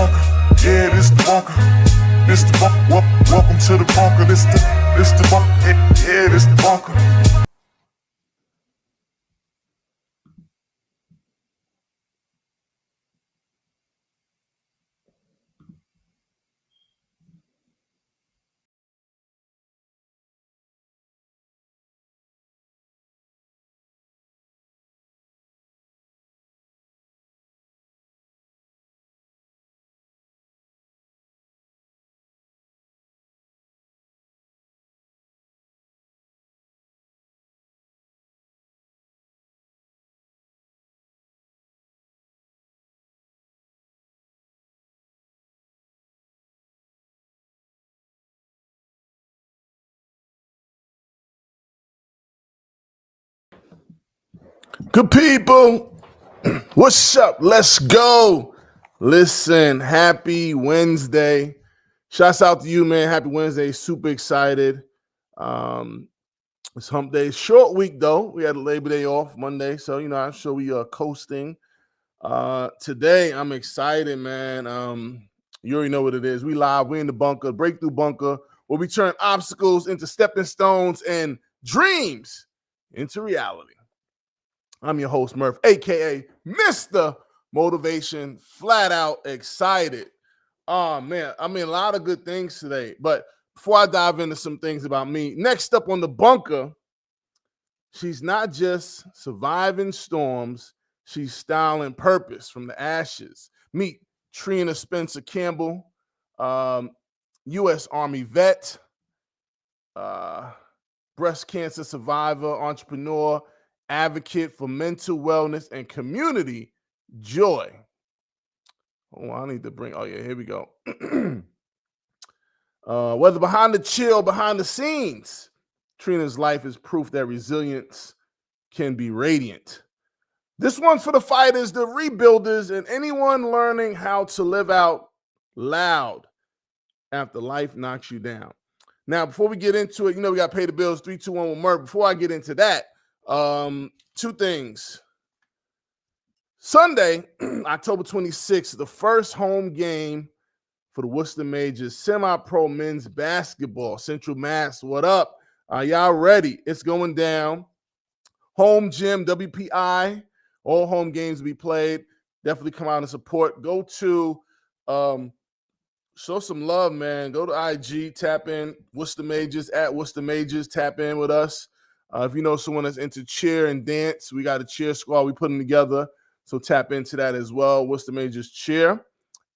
bunker. Yeah, this the bunker. This the bunker. Welcome to the bunker. This the bunker. Yeah, this the bunker. Good people, what's up? Let's go. Listen, happy Wednesday. Shouts out to you, man. Happy Wednesday. Super excited. It's hump day. Short week, though. We had a Labor Day off Monday, so, I'm sure we are coasting. Today, I'm excited, man. You already know what it is. We live. We in the bunker, breakthrough bunker, where we turn obstacles into stepping stones and dreams into reality. I'm your host, Murph, a.k.a. Mr. Motivation, flat out excited. Oh, man, I mean, a lot of good things today. But before I dive into some things about me, next up on the bunker, she's not just surviving storms, she's styling purpose from the ashes. Meet Trina Spencer-Campbell, U.S. Army vet, breast cancer survivor, entrepreneur, advocate for mental wellness and community joy. Oh, I need to bring, here we go. Whether behind the chill, behind the scenes, Trina's life is proof that resilience can be radiant. This one's for the fighters, the rebuilders, and anyone learning how to live out loud after life knocks you down. Now, before we get into it, we got to pay the bills, 3, 2, 1 with Murph. Before I get into that, two things. Sunday, October 26th, the first home game for the Worcester Majors semi-pro men's basketball. Central Mass, what up? Are y'all ready? It's going down. Home gym, WPI, all home games will be played. Definitely come out and support. Go to, show some love, man. Go to IG, tap in Worcester Majors, at Worcester Majors, tap in with us. If you know someone that's into cheer and dance, we got a cheer squad we putting together. So tap into that as well. Worcester Majors cheer.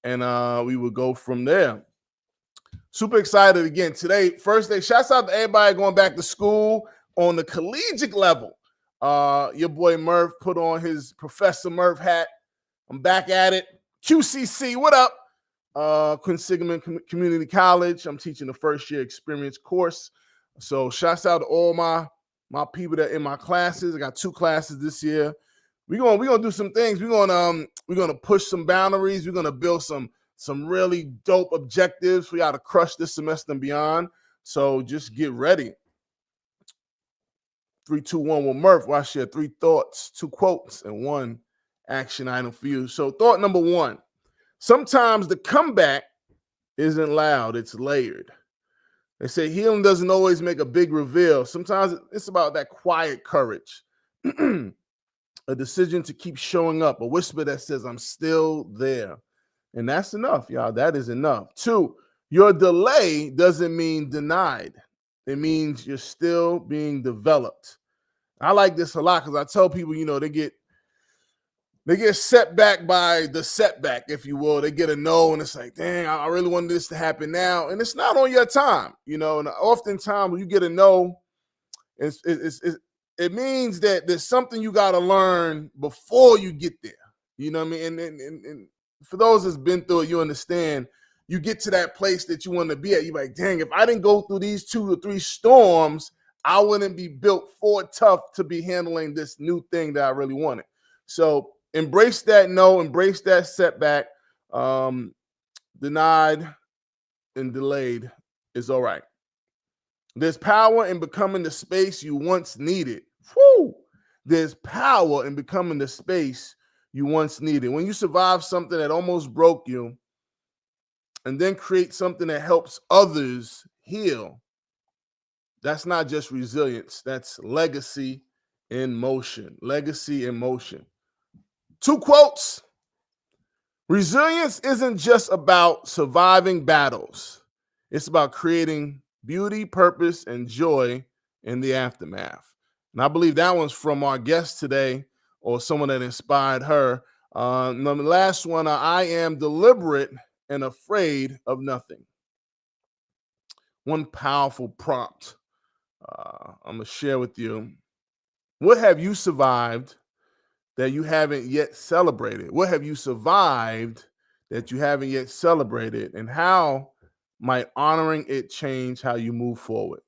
And we will go from there. Super excited again today. First day. Shouts out to everybody going back to school on the collegiate level. Your boy Murph put on his Professor Murph hat. I'm back at it. QCC, what up? Quincy Community College. I'm teaching the first year experience course. So shouts out to all my people that are in my classes. I got 2 classes this year. We're gonna do some things. We're gonna push some boundaries. We're gonna build some really dope objectives for y'all to crush this semester and beyond. So just get ready. 3, 2, 1 with Murph. Where I share 3 thoughts, 2 quotes, and 1 action item for you. So thought number 1: sometimes the comeback isn't loud; it's layered. They say healing doesn't always make a big reveal. Sometimes it's about that quiet courage. A decision to keep showing up, a whisper that says, I'm still there. And that's enough, y'all. That is enough. 2, your delay doesn't mean denied. It means you're still being developed. I like this a lot because I tell people, they get set back by the setback, if you will. They get a no, and it's like, dang, I really wanted this to happen now. And it's not on your time, and oftentimes when you get a no, it means that there's something you got to learn before you get there. You know what I mean? And for those that's been through it, you understand, you get to that place that you want to be at. You're like, dang, if I didn't go through these 2 or 3 storms, I wouldn't be built for tough to be handling this new thing that I really wanted. So embrace that no, embrace that setback. Denied and delayed is all right. There's power in becoming the space you once needed. Whew. There's power in becoming the space you once needed. When you survive something that almost broke you, and then create something that helps others heal. That's not just resilience, that's legacy in motion. Legacy in motion. 2 quotes. Resilience isn't just about surviving battles, it's about creating beauty, purpose, and joy in the aftermath. And I believe that one's from our guest today or someone that inspired her. The last one, I am deliberate and afraid of nothing. One powerful prompt I'm going to share with you. What have you survived that you haven't yet celebrated? What have you survived that you haven't yet celebrated? And how might honoring it change how you move forward?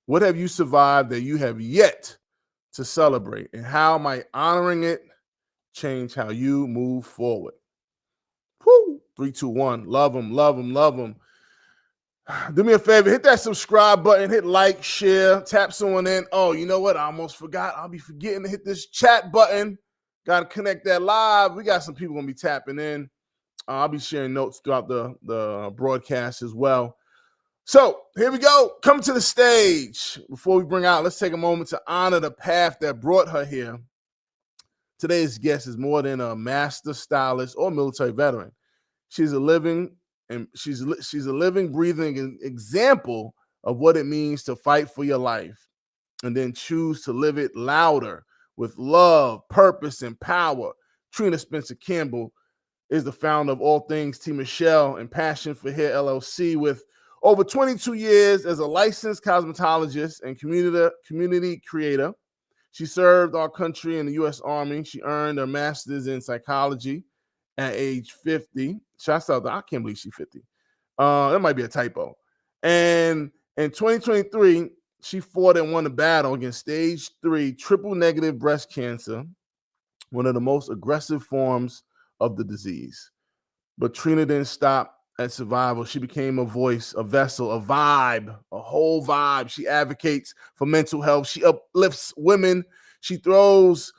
What have you survived that you have yet to celebrate? And how might honoring it change how you move forward? Woo! 3, 2, 1. Love them, love them, love them. Do me a favor, hit that subscribe button, hit like, share, tap someone in. Oh, you know what? I almost forgot. I'll be forgetting to hit this chat button. Got to connect that live. We got some people going to be tapping in. I'll be sharing notes throughout the broadcast as well. So here we go. Come to the stage. Before we bring out, let's take a moment to honor the path that brought her here. Today's guest is more than a master stylist or military veteran. She's a living, breathing example of what it means to fight for your life and then choose to live it louder with love, purpose, and power. Trina Spencer-Campbell is the founder of AllThingzTMichelle and Passion for Hair LLC, with over 22 years as a licensed cosmetologist and community creator. She served our country in the U.S. Army. She earned her master's in psychology at age 50. Shouts out, I can't believe she's 50. That might be a typo. And in 2023, she fought and won a battle against stage 3 triple negative breast cancer, one of the most aggressive forms of the disease. But Trina didn't stop at survival. She became a voice, a vessel, a vibe, a whole vibe. She advocates for mental health. She uplifts women. She throws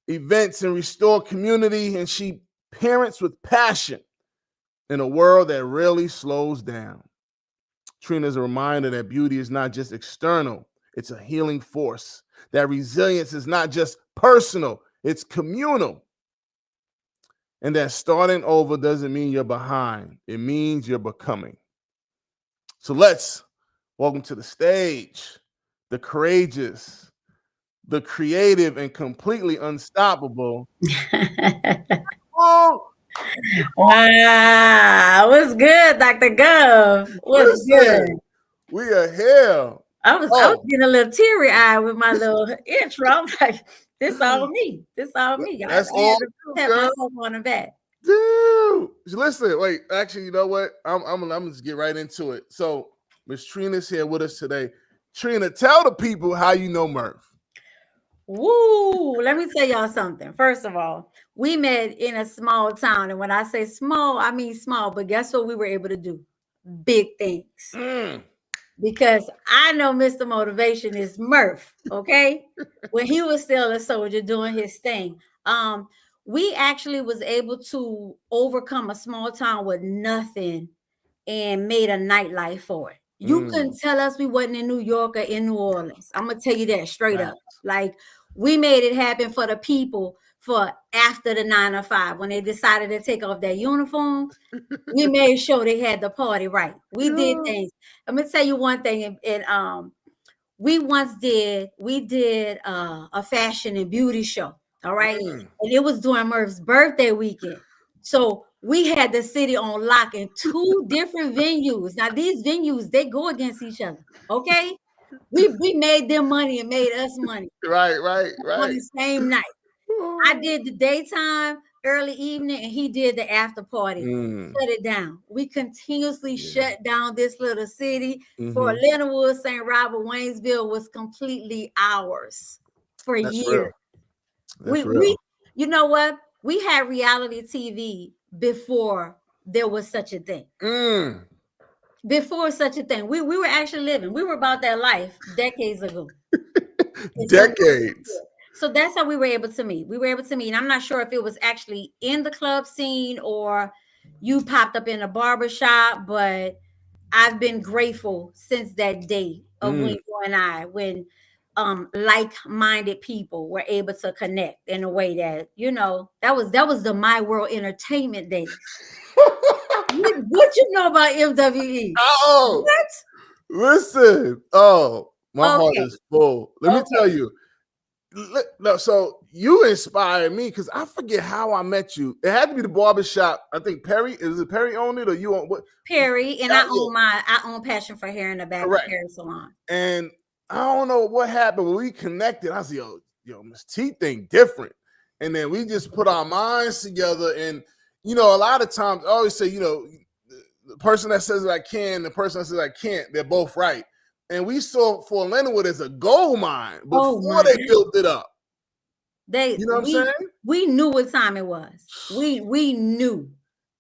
events and restore community, and she parents with passion in a world that really slows down. Trina is a reminder that beauty is not just external, it's a healing force. That resilience is not just personal, it's communal. And that starting over doesn't mean you're behind. It means you're becoming. So let's welcome to the stage the courageous, the creative, and completely unstoppable. Oh, wow. What's good, Dr. Gov? What's good? We are here. I was getting a little teary-eyed with my little intro. I'm like, this all me. This all me. That's I had to pat myself on the back. Dude, listen, wait, actually, you know what? I'm gonna just get right into it. So Miss Trina's here with us today. Trina, tell the people how you know Murph. Woo! Let me tell y'all something. First of all, we met in a small town. And when I say small, I mean small. But guess what we were able to do? Big things. Because I know Mr. Motivation is Murph, okay? When he was still a soldier doing his thing. We actually was able to overcome a small town with nothing and made a nightlife for it. You couldn't tell us we wasn't in New York or in New Orleans. I'm gonna tell you that straight up. Like, we made it happen for the people for after the 9 to 5 when they decided to take off their uniforms. We made sure they had the party right. We did things. I'm gonna tell you one thing, and we did a fashion and beauty show. All right, and it was during Murph's birthday weekend. So we had the city on lock in 2 different venues. Now these venues, they go against each other. Okay, we made them money and made us money. Right. On the same night. I did the daytime, early evening, and he did the after party. Shut it down. We continuously shut down this little city. For Lindenwood, St. Robert, Waynesville was completely ours for years. We you know what? We had reality TV before there was such a thing. Before such a thing. We were actually living. We were about that life decades ago. Decades. So that's how we were able to meet. We were able to meet. And I'm not sure if it was actually in the club scene or you popped up in a barbershop, but I've been grateful since that day of when Mm. you and I, when like-minded people were able to connect in a way that, that was the My World Entertainment days. What you know about MWE? Oh, What? listen. Oh, my heart Okay. is full. Let me tell Okay. you. No, so you inspired me because I forget how I met you. It had to be the barbershop. I think Perry, is it Perry owned it or you own what? Perry, and Yeah, I own Passion for Hair in the back of correct. Perry Salon. And I don't know what happened when we connected. I said, yo, Miss T thing different. And then we just put our minds together. And, a lot of times I always say, the person that says that I can, the person that says I can't, they're both right. And we saw Fort Leonard as a gold mine Oh before my they God. built it up. They You know what I'm saying? we knew what time it was. We knew.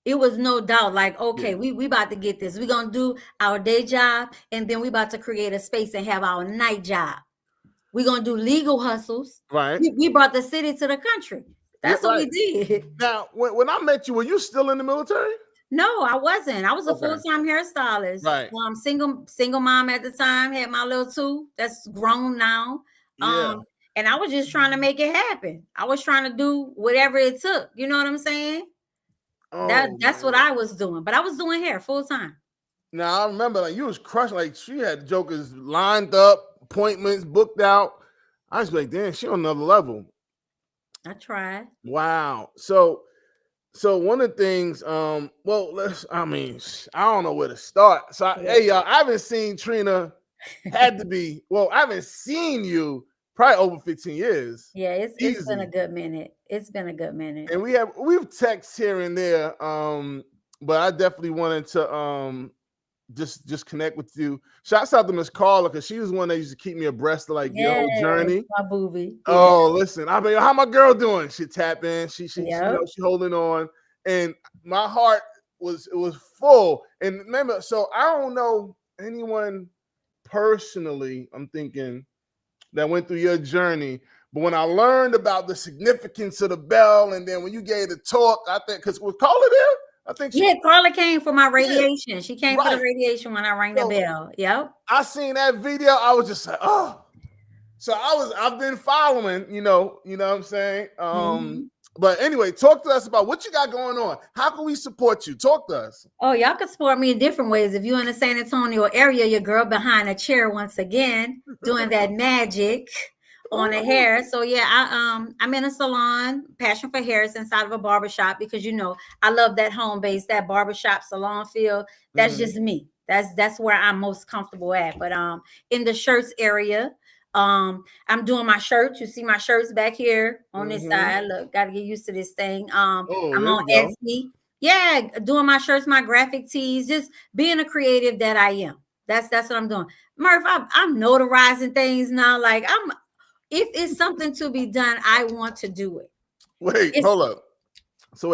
It was no doubt like, okay, Yeah. we about to get this. We're gonna do our day job, and then we about to create a space and have our night job. We're gonna do legal hustles. Right. We brought the city to the country. Yeah, That's what we right. did. Now, when I met you, were you still in the military? No, I wasn't. I was a Okay. full-time hairstylist. Right. Single mom at the time, had my little two that's grown now. Yeah. And I was just trying to make it happen. I was trying to do whatever it took. You know what I'm saying? Oh, That's what man. I was doing. But I was doing hair full time. Now I remember like you was crushing, like she had jokers lined up, appointments booked out. I was like, damn, she on another level. I tried. Wow. So one of the things, I don't know where to start. So hey y'all, I haven't seen Trina, had to be, I haven't seen you probably over 15 years. Yeah, it's been a Easy. good minute. It's been a good minute. And we've texted here and there. But I definitely wanted to just connect with you. Shouts out to Miss Carla because she was one that used to keep me abreast of like your whole journey. My booby. Yeah. Oh, listen, I mean, how my girl doing? She tap in, she Yep. she holding on, and my heart was full. And remember, so I don't know anyone personally. I'm thinking that went through your journey. But when I learned about the significance of the bell, and then when you gave the talk, I think because was Carla there? I think Carla came for my radiation. Yeah, she came for the right. radiation when I rang the bell. Yep. I seen that video. I was just like, oh. So I've been following, you know what I'm saying? But anyway, talk to us about what you got going on. How can we support you? Talk to us. Oh, y'all can support me in different ways. If you're in the San Antonio area, your girl behind a chair once again, doing that magic on the hair. So yeah, I'm in a salon, Passion for Hair, is inside of a barbershop because I love that home base, that barbershop salon feel. That's just me. That's where I'm most comfortable at. But in the shirts area, I'm doing my shirts. You see my shirts back here on this side. Look, gotta get used to this thing. I'm on Etsy. Yeah, doing my shirts, my graphic tees, just being a creative that I am. That's what I'm doing. Murph, I'm notarizing things now. Like if it's something to be done, I want to do it. Hold up. So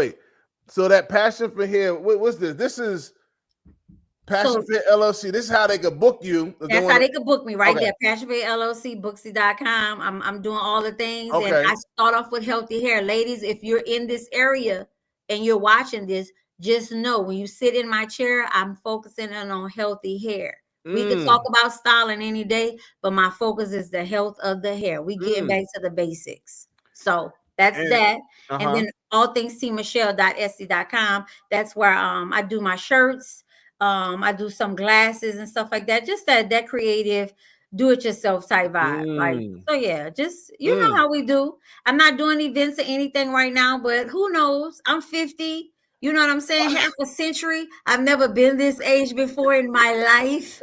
that Passion for Hair, what's this? This is Passion for Hair LLC. This is how they could book you. That's how they could book me right there. Passion for Hair LLC, Booksy.com. I'm doing all the things. And I start off with healthy hair. Ladies, if you're in this area and you're watching this, just know when you sit in my chair, I'm focusing on healthy hair. We can talk about styling any day, but my focus is the health of the hair. We getting back to the basics. So that's that. And then AllThingzTMichelle.etsy.com. That's where I do my shirts. I do some glasses and stuff like that. Just that creative, do-it-yourself type vibe. Like, so yeah, just you know how we do. I'm not doing events or anything right now, but who knows? I'm 50. You know what I'm saying? Half a century. I've never been this age before in my life.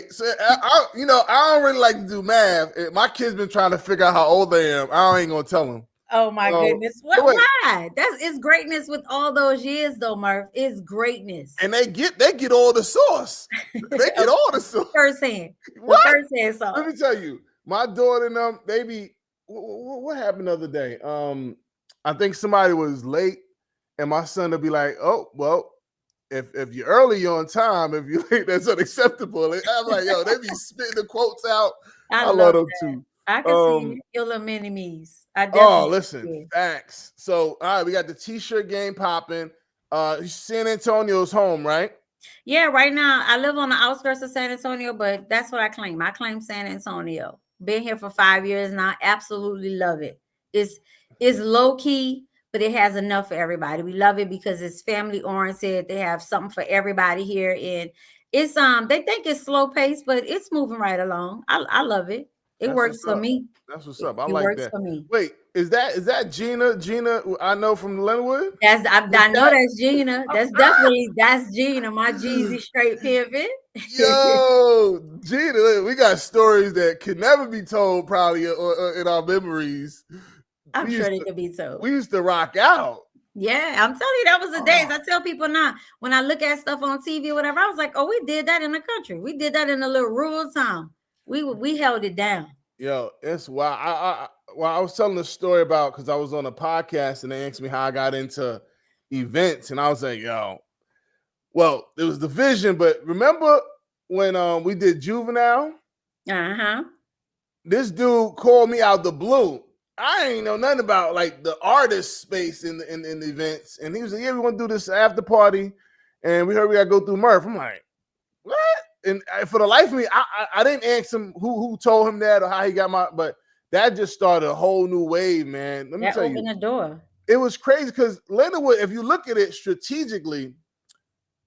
So I don't really like to do math. My kid's been trying to figure out how old I am. I ain't gonna tell him. Oh my goodness. Why? It's greatness with all those years though, Murph. It's greatness. And they get all the sauce. They get all the sauce. Firsthand. What? Firsthand sauce. Let me tell you, my daughter and them, they be what happened the other day? I think somebody was late, and my son will be like, oh, well, if you're early, you're on time. If you're late, that's unacceptable. And I'm like, yo, they be spitting the quotes out. I love them too. I can see your little mini-me's. Listen, facts. So, all right, we got the t-shirt game popping. San Antonio's home, right? Yeah, right now I live on the outskirts of San Antonio, but that's what I claim. I claim San Antonio. Been here for 5 years now. Absolutely love it. It's low key, but it has enough for everybody. We love it because it's family oriented. They have something for everybody here, and it's they think it's slow paced, but it's moving right along. I love it. It That's works what's for up. me. That's what's It, up. I it like works that. for me. Wait, is that Gina? Gina, I know from Linwood. I know that's Gina. That's Gina, my Jeezy straight pivot. Yo, Gina, we got stories that could never be told, probably in our memories. I'm We sure used they to could be told. we used to rock out. Yeah, I'm telling you, that was the days. Oh, I tell people now, when I look at stuff on TV or whatever, I was like, oh, we did that in the country. We did that in a little rural town. We held it down. yo, it's wild. I was telling a story about because I was on a podcast and they asked me how I got into events, and I was like, yo, well, it was the vision, but remember when we did Juvenile? Uh-huh. This dude called me out the blue. I ain't know nothing about like the artist space in the events, and he was like, "Yeah, we want to do this after party," and we heard we got to go through Murph. I'm like, "What?" And for the life of me, I didn't ask him who told him that or how he got my, but that just started a whole new wave, man. Let me That tell you, opened the door. it was crazy because Leonard, if you look at it strategically,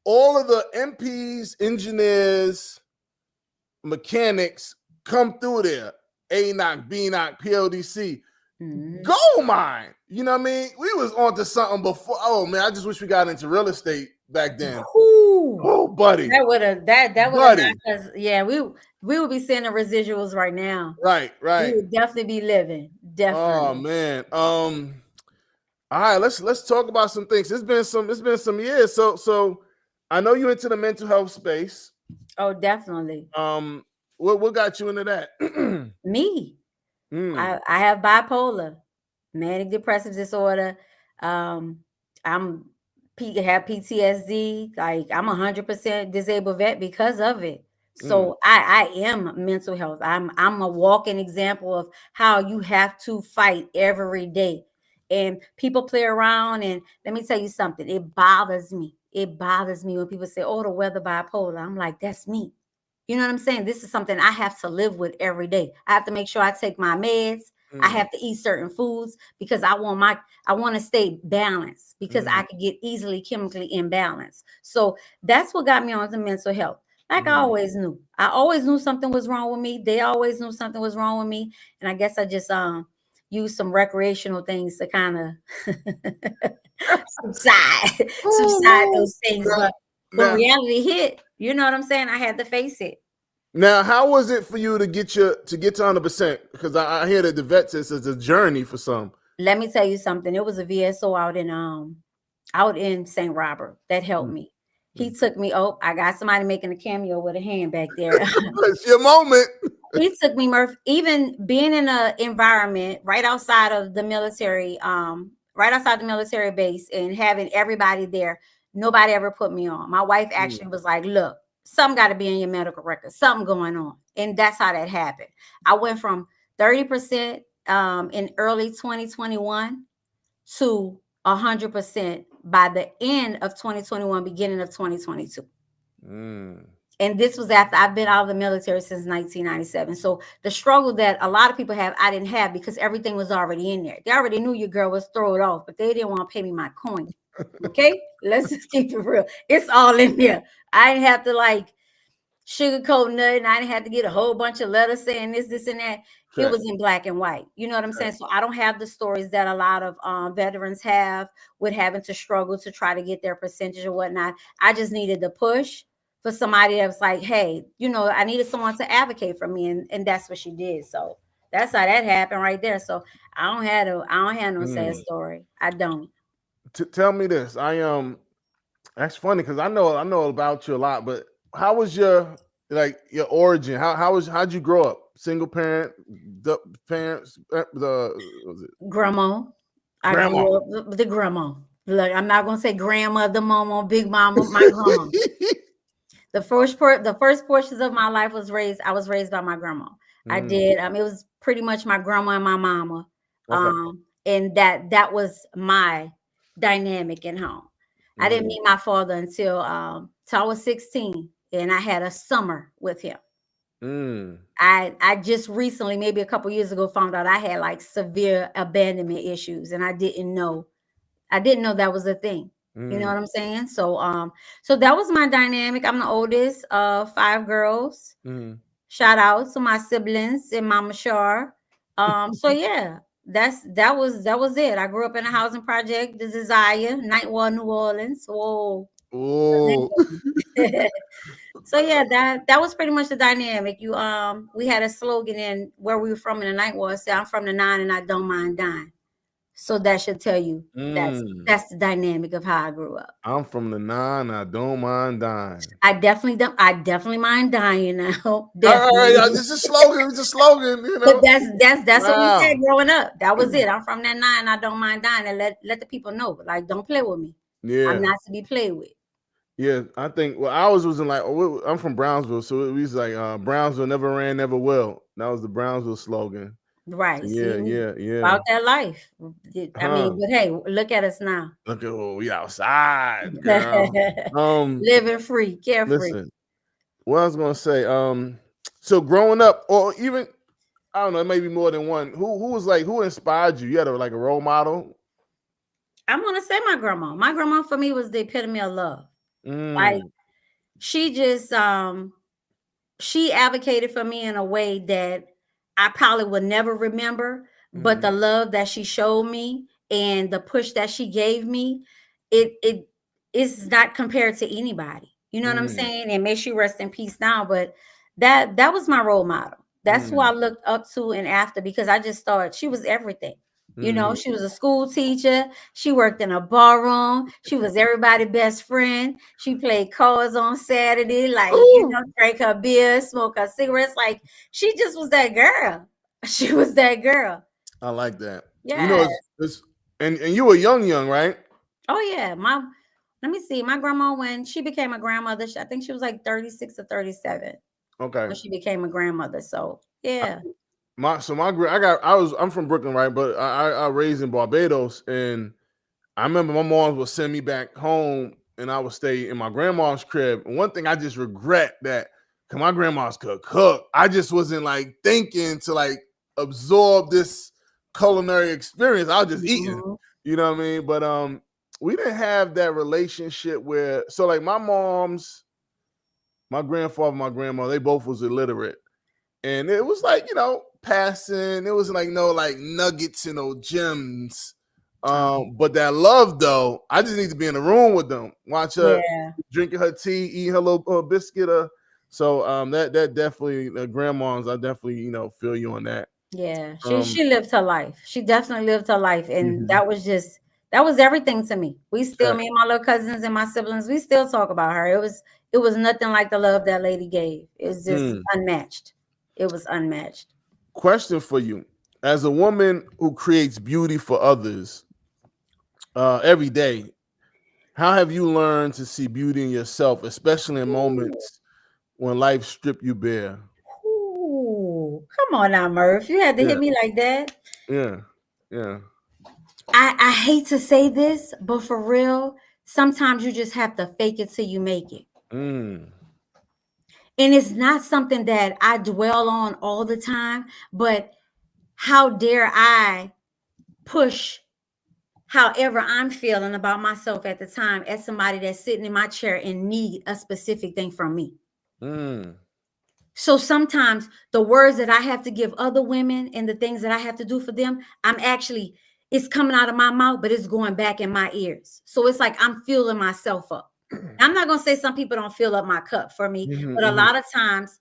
all of the MPs, engineers, mechanics come through there. A knock, B knock, PLDC. Mhm. Gold mine. You know what I mean? We was onto something before. Oh man, I just wish we got into real estate back then. Ooh, Oh, buddy. that would have Buddy. knocked us. Yeah, we would be seeing the residuals right now. Right, We right. would definitely be living. Oh Definitely. man. All right, let's talk about some things. It's been some years. So I know you into the mental health space. Oh, definitely. What got you into that? Me. Mm, I have bipolar, manic depressive disorder. I'm have PTSD. Like I'm 100% disabled vet because of it. mm, So I am mental health. I'm a walking example of how you have to fight every day. And people play around, and let me tell you something. It bothers me. It bothers me when people say, "Oh, the weather bipolar." I'm like, that's me. You know what I'm saying? This is something I have to live with every day. I have to make sure I take my meds. I mm, have to eat certain foods because I want to stay balanced because I mm, could get easily chemically imbalanced. So that's what got me on the mental health. Like I mm. always knew. I always knew something was wrong with me. They always knew something was wrong with me. And I guess I just used some recreational things to kind of subside Oh, those things. man. But when Now, reality hit, you know what I'm saying? I had to face it. now, how was it for you to get to 100%? Because I hear that the vet says it's a journey for some. Let me tell you something. It was a VSO out in St. Robert that helped Mm, me. He mm. took me. Oh, I got somebody making a cameo with a hand back there. It's your moment. He took me, Murph. Even being in an environment right outside of the military, right outside the military base, and having everybody there, nobody ever put me on. My wife Mm, actually was like, "Look, something got to be in your medical record. Something going on," and that's how that happened. I went from 30% in early 2021 to 100% by the end of 2021, beginning of 2022. mm, And this was after I've been out of the military since 1997. So the struggle that a lot of people have, I didn't have because everything was already in there. They already knew your girl was throw it off, but they didn't want to pay me my coin. Okay, let's just keep it real. It's all in there. I didn't have to like sugarcoat nothing. I didn't have to get a whole bunch of letters saying this, and that. It check, was in black and white. You know what I'm check. saying? So I don't have the stories that a lot of veterans have with having to struggle to try to get their percentage or whatnot. I just needed the push for somebody that was like, hey, I needed someone to advocate for me, and that's what she did. So that's how that happened right there. So I don't have no sad Mm. story. I don't. Tell me this. That's funny because I know about you a lot, but how was your origin? How'd you grow up? Single parent, the parents, the was it Grandma. I grandma? grew up with the grandma. Look, I'm not gonna say grandmother, mama, big mama, my grandma. The first portions of my life I was raised by my grandma. I Mm, did. It was pretty much my grandma and my mama. okay. And that was my dynamic in home. I didn't meet my father until till I was 16, and I had a summer with him. I just recently, maybe a couple years ago, found out I had like severe abandonment issues, and I didn't know that was a thing. You know what I'm saying? So so that was my dynamic. I'm the oldest of 5 girls. Shout out to my siblings and Mama Shar. So yeah, that was it. I grew up in a housing project, the Desire, Night One, New Orleans. Whoa. So yeah, that was pretty much the dynamic. We had a slogan in where we were from in the night was, say, I'm from the 9 and I don't mind dying. So that should tell you that's the dynamic of how I grew up. I'm from the 9, I don't mind dying. I definitely mind dying now. All Definitely. right, it's a slogan. It's a slogan, you know. But that's what we said growing up. That was it. I'm from that 9, I don't mind dying, and let the people know. Like, don't play with me. Yeah. I'm not to be played with. Yeah, I think ours was in like I'm from Brownsville, so it was like Brownsville never ran, never will. That was the Brownsville slogan. Right. So See, yeah. About that life. I mean, but hey, look at us now. Look at we outside, girl. Living free, carefree. Listen, what I was gonna say, so growing up, or even I don't know, maybe more than one. Who inspired you? You had a role model? I'm gonna say my grandma. My grandma for me was the epitome of love. Like she just she advocated for me in a way that I probably would never remember, but the love that she showed me and the push that she gave me, it is not compared to anybody. You know what I'm saying? And may she rest in peace now. But that was my role model. That's who I looked up to and after, because I just thought she was everything. You know, she was a school teacher. She worked in a bar room. She was everybody's best friend. She played cards on Saturday, like, you know, drank her beer, smoke her cigarettes. Like, she just was that girl. She was that girl. I like that. Yeah. You know, it's and you were young, right? Oh, yeah. Let me see. My grandma, when she became a grandmother, I think she was like 36 or 37. Okay. When she became a grandmother. So, yeah. I'm from Brooklyn, right? But I raised in Barbados, and I remember my mom would send me back home, and I would stay in my grandma's crib. And one thing I just regret that, cause my grandma's could cook. I just wasn't like thinking to like absorb this culinary experience. I was just eating, you know what I mean? But we didn't have that relationship where, so like my grandfather, my grandma, they both was illiterate. And it was like, you know, passing. It was like no like nuggets and no gems. But that love though, I just need to be in the room with them, watch her drinking her tea, eating her little biscuit. So that definitely grandmas, I definitely, you know, feel you on that. Yeah, she lived her life. She definitely lived her life, and that was everything to me. We still, me and my little cousins and my siblings, we still talk about her. It was nothing like the love that lady gave. It was just unmatched. It was unmatched. Question for you: as a woman who creates beauty for others every day, how have you learned to see beauty in yourself, especially in moments when life stripped you bare? Ooh, come on now, Murph. You had to hit me like that. Yeah. I hate to say this, but for real, sometimes you just have to fake it till you make it. And it's not something that I dwell on all the time, but how dare I push however I'm feeling about myself at the time as somebody that's sitting in my chair and need a specific thing from me. So sometimes the words that I have to give other women and the things that I have to do for them, it's coming out of my mouth, but it's going back in my ears. So it's like I'm filling myself up. I'm not going to say some people don't fill up my cup for me, but a lot of times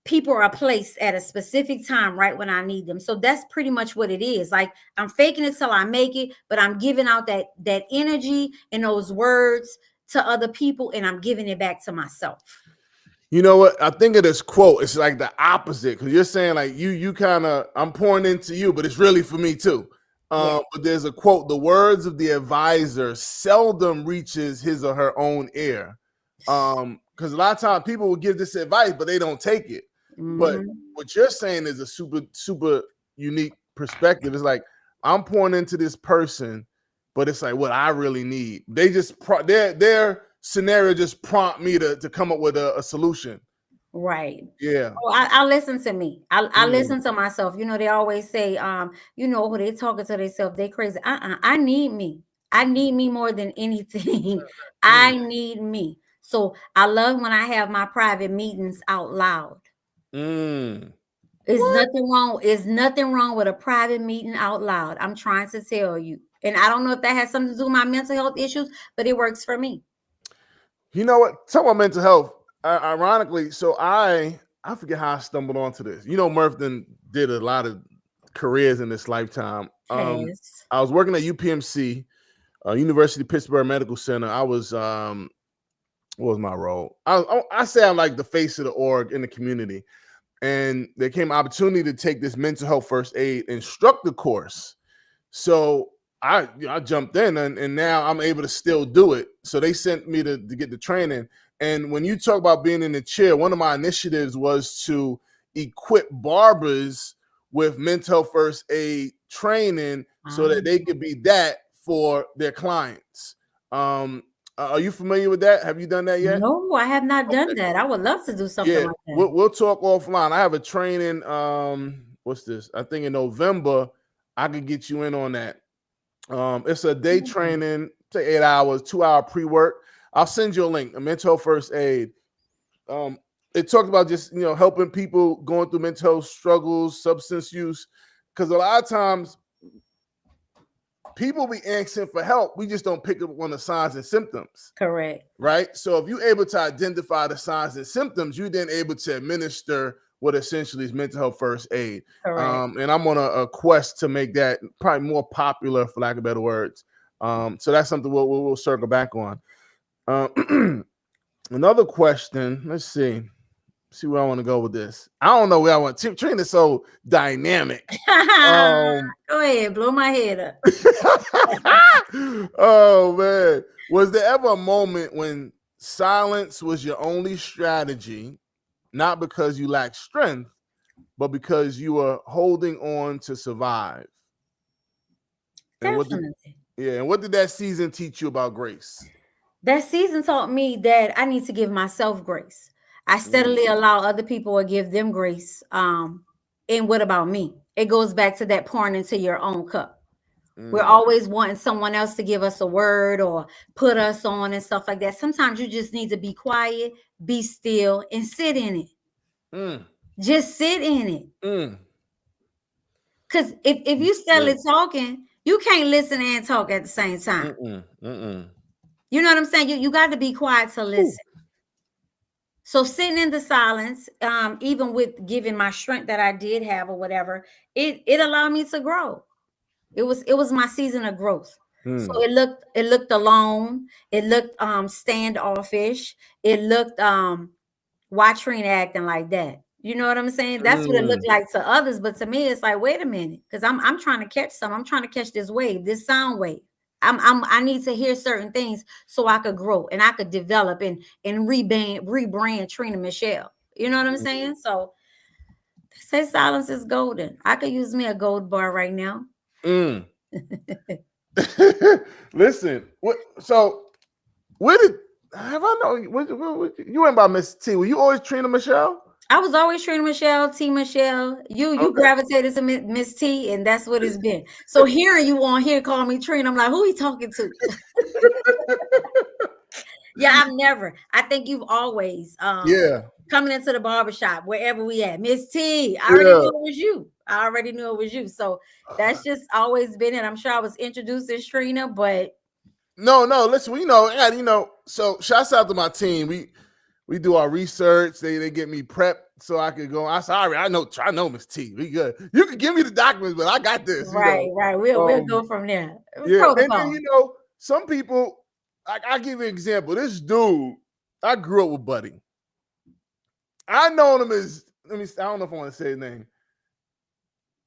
people are placed at a specific time right when I need them. So that's pretty much what it is. Like I'm faking it till I make it, but I'm giving out that energy and those words to other people, and I'm giving it back to myself. You know what? I think of this quote. It's like the opposite, because you're saying like you kind of, I'm pouring into you, but it's really for me too. But there's a quote: the words of the advisor seldom reaches his or her own ear. Because a lot of times people will give this advice, but they don't take it. But what you're saying is a super, super unique perspective. It's like I'm pouring into this person, but it's like what I really need. They just their scenario just prompt me to come up with a solution. Right. Yeah. Oh, I listen to me. I listen to myself. You know, they always say, you know, who they talking to themselves, they crazy. I need me. I need me more than anything. I need me. So I love when I have my private meetings out loud. It's nothing wrong. It's nothing wrong with a private meeting out loud. I'm trying to tell you. And I don't know if that has something to do with my mental health issues, but it works for me. You know what? Talk about mental health. Ironically, so I forget how I stumbled onto this. You know, Murph did a lot of careers in this lifetime. Yes. I was working at UPMC, University of Pittsburgh Medical Center. I was what was my role? I say I'm like the face of the org in the community. And there came an opportunity to take this mental health first aid instructor course. So I jumped in and now I'm able to still do it. So they sent me to get the training. And when you talk about being in the chair, one of my initiatives was to equip barbers with mental health first aid training so that they could be that for their clients. Are you familiar with that? Have you done that yet? No, I have not done that. I would love to do something like that. We'll talk offline. I have a training. What's this? I think in November I could get you in on that. It's a day training, take 8 hours, 2-hour pre-work. I'll send you a link. A mental health first aid. It talked about just helping people going through mental health struggles, substance use, because a lot of times people be asking for help. We just don't pick up on the signs and symptoms. Correct. Right? So if you're able to identify the signs and symptoms, you're then able to administer what essentially is mental health first aid. Correct. And I'm on a quest to make that probably more popular, for lack of better words. So that's something we'll circle back on. Another question. Let's see where I want to go with this. I don't know where I want. Trina's so dynamic. Go ahead, blow my head up. Oh man, was there ever a moment when silence was your only strategy, not because you lacked strength, but because you were holding on to survive? Definitely. And what did that season teach you about grace? That season taught me that I need to give myself grace. I steadily allow other people or give them grace. And what about me? It goes back to that pouring into your own cup. We're always wanting someone else to give us a word or put us on and stuff like that. Sometimes you just need to be quiet, be still, and sit in it. Just sit in it. Because if you steadily talking, you can't listen and talk at the same time. You know what I'm saying? You got to be quiet to listen. So sitting in the silence, even with giving my strength that I did have or whatever, it allowed me to grow. It was my season of growth. So it looked alone. It looked standoffish. It looked why Trina acting like that. You know what I'm saying? That's what it looked like to others, but to me, it's like, wait a minute, because I'm trying to catch something. I'm trying to catch this wave, this sound wave. I need to hear certain things so I could grow and I could develop and rebrand Trina Michelle. You know what I'm saying? So they say silence is golden. I could use me a gold bar right now. Listen, where did have I know you went by Miss T? Were you always Trina Michelle? I was always Trina Michelle, T Michelle. You gravitated to Miss T, and that's what it's been. So hearing you on here call me Trina, I'm like, who he talking to? Yeah, I think you've always coming into the barbershop, wherever we at. Miss T, I already knew it was you. I already knew it was you. So that's just always been it. I'm sure I was introduced as Trina, but no, listen, so shouts out to my team. We do our research. They get me prepped so I could go. I know Miss T. We good. You can give me the documents, but I got this. Right. We'll go from there. Yeah, and then some people. I'll give you an example. This dude, I grew up with Buddy. I known him as I don't know if I want to say his name.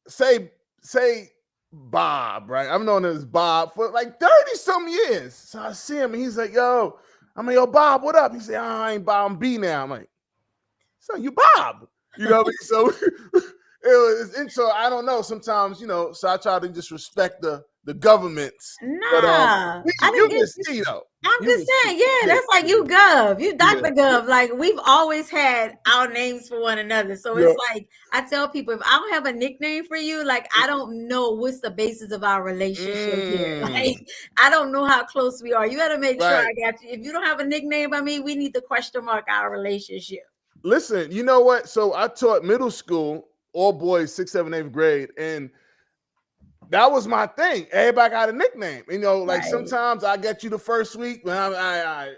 Say Bob, right? I've known him as Bob for like 30-some years. So I see him and he's like, yo, Bob, what up? He said, I ain't Bob, I'm B now. I'm like, so you Bob. You know what I mean? So so I don't know. Sometimes, so I try to just respect the the governments. But Nah, I you didn't Miss get. T though. I'm You just Miss saying, T. yeah, that's like you Gov, you Yeah. Dr. Gov. Like we've always had our names for one another. So Yeah. it's like I tell people if I don't have a nickname for you, like I don't know what's the basis of our relationship here. Like I don't know how close we are. You got to make sure I got you. If you don't have a nickname by me, we need to question mark our relationship. Listen, you know what? So I taught middle school, all boys, 6th, 7th, 8th grade, and that was my thing. Everybody got a nickname. You know, like sometimes I get you the first week, but I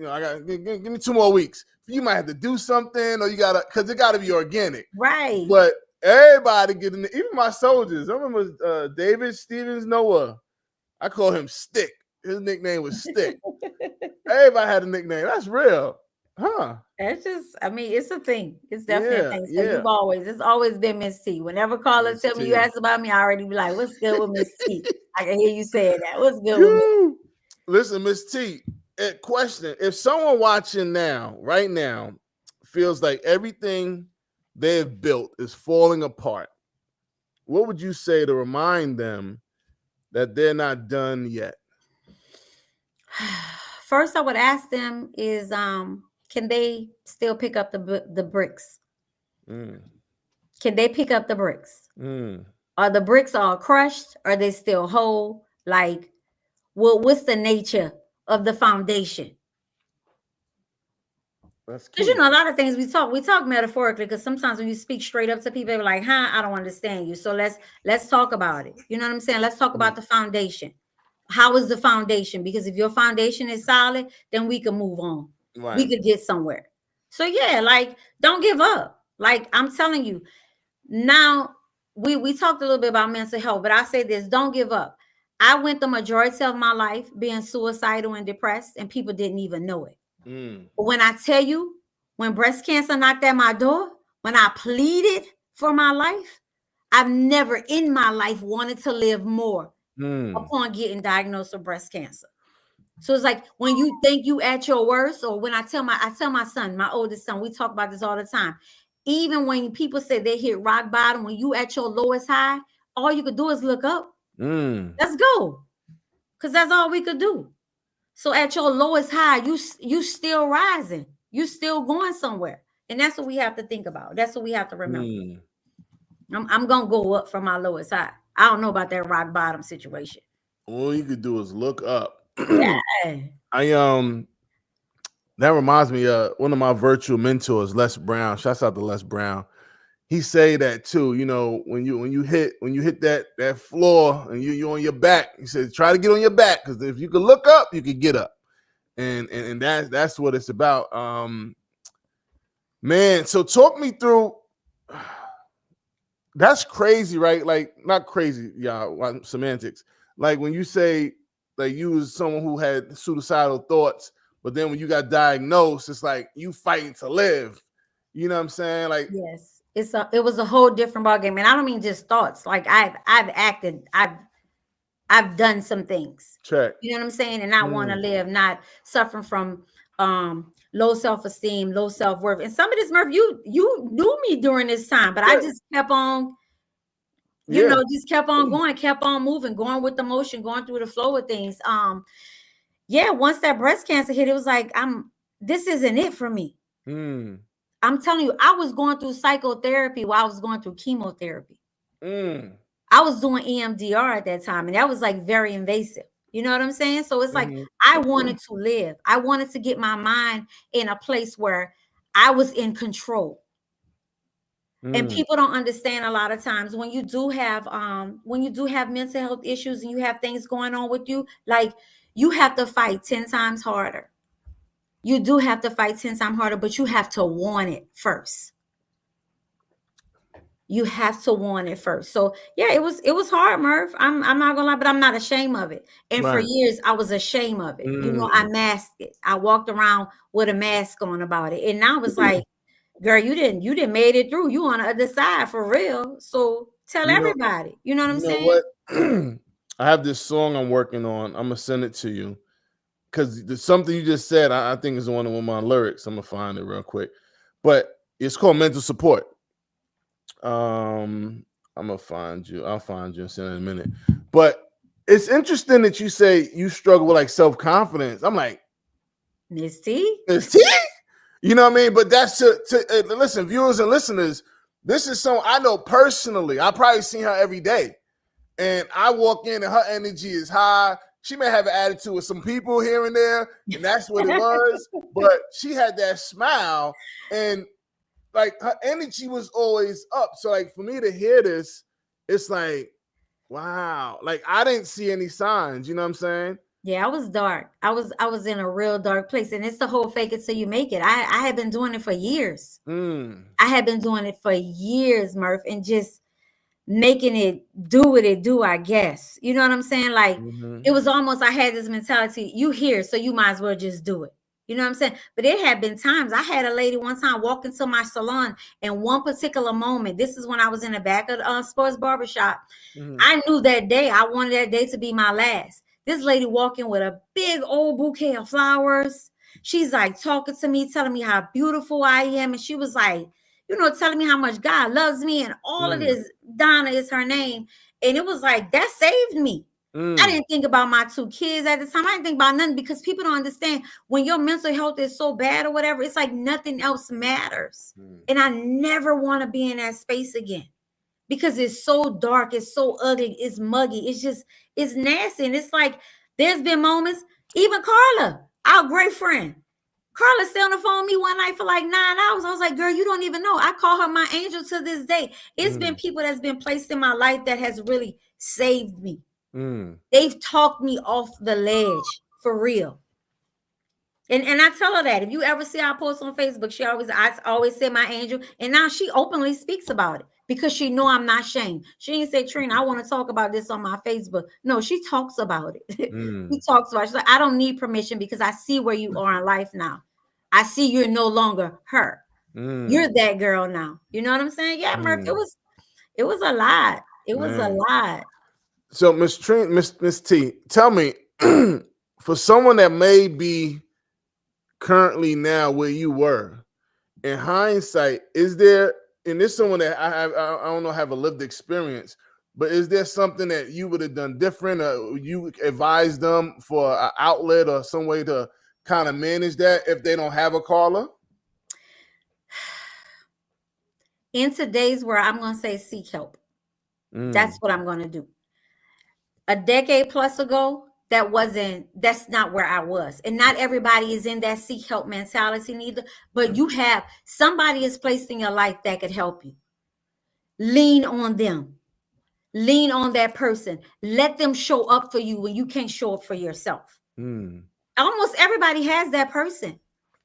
got give me 2 more weeks. You might have to do something, or you gotta, because it gotta be organic. Right. But everybody getting, even my soldiers. I remember David Stevens Noah. I call him Stick. His nickname was Stick. Everybody had a nickname. That's real. Huh. That's just, I mean, it's a thing. It's definitely a thing. So it's always been Miss T. Whenever callers tell me you ask about me, I already be like, what's good with Miss T? I can hear you saying that. What's good with me? Listen, Miss T, question. If someone watching now, right now, feels like everything they've built is falling apart, what would you say to remind them that they're not done yet? First, I would ask them is, can they still pick up the bricks? Can they pick up the bricks? Are the bricks all crushed? Are they still whole? Like, what's the nature of the foundation? Because you know, a lot of things we talk metaphorically, because sometimes when you speak straight up to people, they're like, I don't understand you. So let's talk about it. You know what I'm saying? Let's talk about the foundation. How is the foundation? Because if your foundation is solid, then we can move on. We could get somewhere. So yeah, like, don't give up. Like, I'm telling you, now we talked a little bit about mental health, but I say this, don't give up. I went the majority of my life being suicidal and depressed, and people didn't even know it. But when I tell you, when breast cancer knocked at my door, when I pleaded for my life, I've never in my life wanted to live more upon getting diagnosed with breast cancer. So it's like when you think you at your worst, or when I tell my son, my oldest son, we talk about this all the time. Even when people say they hit rock bottom, when you at your lowest high, all you could do is look up. Let's go. Because that's all we could do. So at your lowest high, you still rising. You still going somewhere. And that's what we have to think about. That's what we have to remember. I'm going to go up from my lowest high. I don't know about that rock bottom situation. All you could do is look up. Yeah. That reminds me of one of my virtual mentors, Les Brown. Shouts out to Les Brown. He say that too. You know, when you hit that floor and you on your back, he said, try to get on your back, because if you can look up, you can get up. And that's what it's about. Man, so talk me through. That's crazy, right? Like, not crazy, y'all, semantics. Like when you say like you was someone who had suicidal thoughts, but then when you got diagnosed, it's like you fighting to live. You know what I'm saying? Like, yes, it was a whole different ballgame. And I don't mean just thoughts. Like I've acted, I've done some things. Check. You know what I'm saying? And I want to live, not suffering from low self-esteem, low self-worth. And some of this, Murph, you knew me during this time, but I just kept on, just kept on going, kept on moving, going with the motion, going through the flow of things. Once that breast cancer hit, it was like, this isn't it for me. I'm telling you, I was going through psychotherapy while I was going through chemotherapy. I was doing EMDR at that time, and that was like very invasive. You know what I'm saying? So it's like I wanted to live. I wanted to get my mind in a place where I was in control. And people don't understand a lot of times when you do have mental health issues and you have things going on with you, like you have to fight 10 times harder. You do have to fight 10 times harder, but you have to want it first. You have to want it first. So yeah, it was hard, Murph. I'm not gonna lie, but I'm not ashamed of it. And for years, I was ashamed of it. You know, I masked it. I walked around with a mask on about it. And now it's like, girl, you didn't made it through. You on the other side for real. So tell everybody. You know what I'm saying? What? I have this song I'm working on. I'm gonna send it to you. Because there's something you just said, I think is one of my lyrics. I'm gonna find it real quick. But it's called Mental Support. I'm gonna find you. I'll find you and send it in a minute. But It's interesting that you say you struggle with like self-confidence. I'm like, Miss T? Miss T? You know what I mean? But that's listen, viewers and listeners, this is someone I know personally. I probably seen her every day. And I walk in and her energy is high. She may have an attitude with some people here and there, and that's what it was. But she had that smile, and like her energy was always up. So like for me to hear this, it's like, wow. Like I didn't see any signs. You know what I'm saying? Yeah, I was dark. I was in a real dark place. And it's the whole fake it till you make it. I had been doing it for years. I had been doing it for years, Murph, and just making it do what it do, I guess. You know what I'm saying? Like it was almost, I had this mentality, you here, so you might as well just do it. You know what I'm saying? But it had been times. I had a lady one time walk into my salon, and one particular moment, this is when I was in the back of the sports barbershop. I knew that day, I wanted that day to be my last. This lady walking with a big old bouquet of flowers. She's like talking to me, telling me how beautiful I am. And she was like, you know, telling me how much God loves me and all of this. Donna is her name. And it was like, that saved me. I didn't think about my 2 kids at the time. I didn't think about nothing, because people don't understand when your mental health is so bad or whatever, it's like nothing else matters. And I never want to be in that space again, because it's so dark, it's so ugly, it's muggy, it's nasty. And it's like, there's been moments, even Carla, our great friend, Carla stayed on the phone with me one night for like 9 hours. I was like, girl, you don't even know. I call her my angel to this day. It's been people that's been placed in my life that has really saved me. They've talked me off the ledge for real. And I tell her that if you ever see our post on Facebook, I always say my angel. And now she openly speaks about it, because she know I'm not ashamed. She ain't say, Trina, I want to talk about this on my Facebook. No, she talks about it. She talks about it. She's like, I don't need permission, because I see where you are in life now. I see you're no longer her. You're that girl now. You know what I'm saying? Yeah, Murph, it was a lot. It was a lot. So Miss Trina, Miss T, tell me, for someone that may be currently now where you were, in hindsight, is there, and this someone that I don't know, have a lived experience, but is there something that you would have done different, or you advise them for an outlet or some way to kind of manage that if they don't have a caller? In today's world, I'm going to say seek help. That's what I'm going to do. A decade plus ago, that's not where I was. And not everybody is in that seek help mentality neither, but somebody is placed in your life that could help you. Lean on them. Lean on that person. Let them show up for you when you can't show up for yourself. Almost everybody has that person.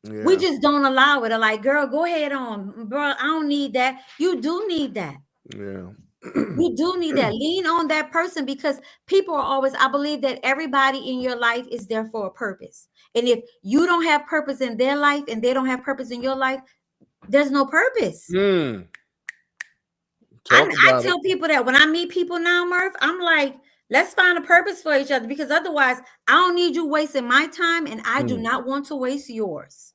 Yeah. We just don't allow it. Or like, girl, go ahead on, bro. I don't need that. You do need that. Yeah. You do need that. Lean on that person, because people are always, I believe that everybody in your life is there for a purpose. And if you don't have purpose in their life and they don't have purpose in your life, there's no purpose. I tell people that when I meet people now, Murph, I'm like, let's find a purpose for each other, because otherwise I don't need you wasting my time, and I do not want to waste yours.